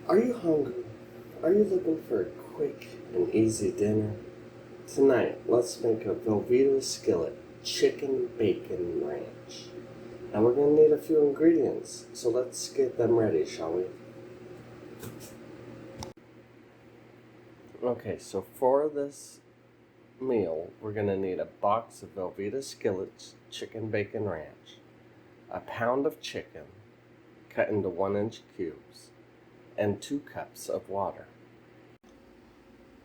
Are you hungry? Are you looking for a quick and easy dinner? Tonight, let's make a Velveeta skillet chicken bacon ranch. And we're going to need a few ingredients, so let's get them ready, shall we? Okay, so for this meal, we're going to need a box of Velveeta skillets chicken bacon ranch, a pound of chicken cut into 1-inch cubes, and 2 cups of water.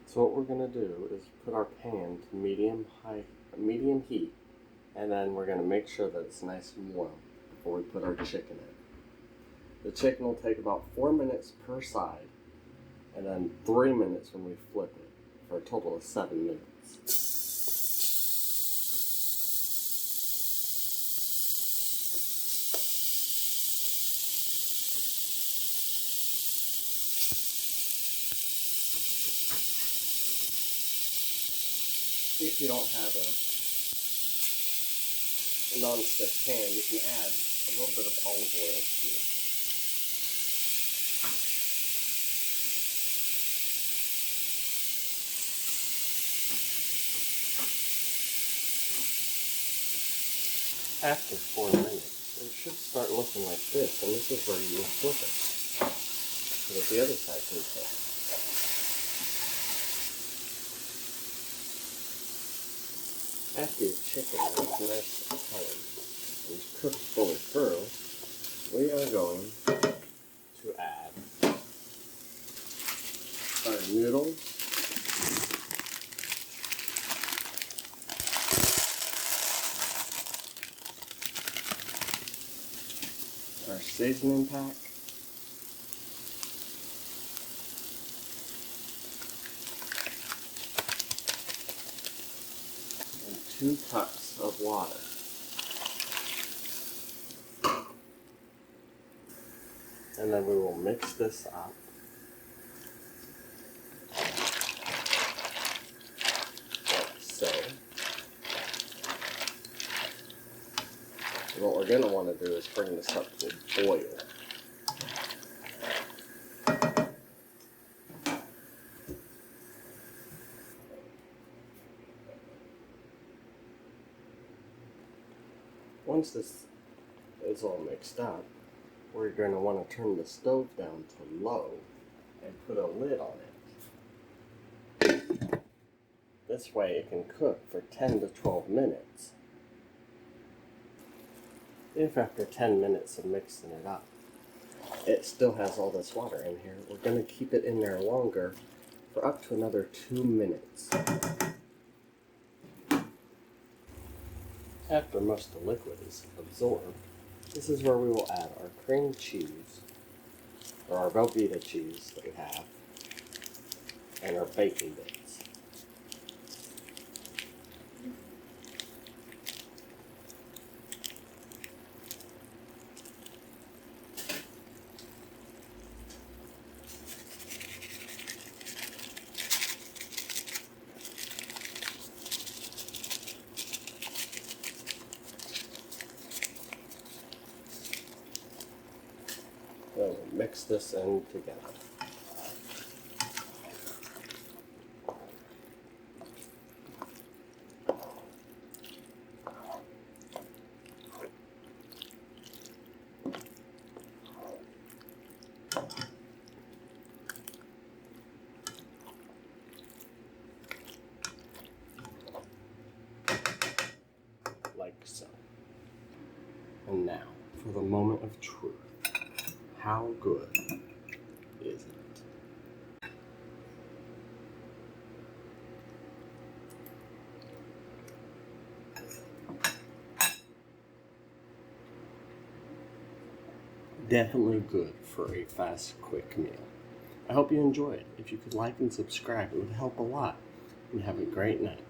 So what we're going to do is put our pan to medium heat, and then we're going to make sure that it's nice and warm before we put our chicken in. The chicken will take about 4 minutes per side, and then 3 minutes when we flip it, for a total of 7 minutes. If you don't have a non-stick pan, you can add a little bit of olive oil to it. After 4 minutes, it should start looking like this, and this is where you will flip it, so that the other side can cook. After your chicken is nice and colored and cooked fully through, we are going to add our noodles, our seasoning pack, and 2 cups of water. And then we will mix this up. Like so. And what we're going to want to do is bring this up to a boil. Once this is all mixed up, we're going to want to turn the stove down to low and put a lid on it. This way it can cook for 10 to 12 minutes. If after 10 minutes of mixing it up, it still has all this water in here, we're going to keep it in there longer for up to another 2 minutes. After most of the liquid is absorbed, this is where we will add our cream cheese, or our Velveeta cheese that we have, and our bacon bits. We'll mix this in together. Like so. And now, for the moment of truth. How good is it? Definitely good for a fast, quick meal. I hope you enjoyed. If you could like and subscribe, it would help a lot. And have a great night.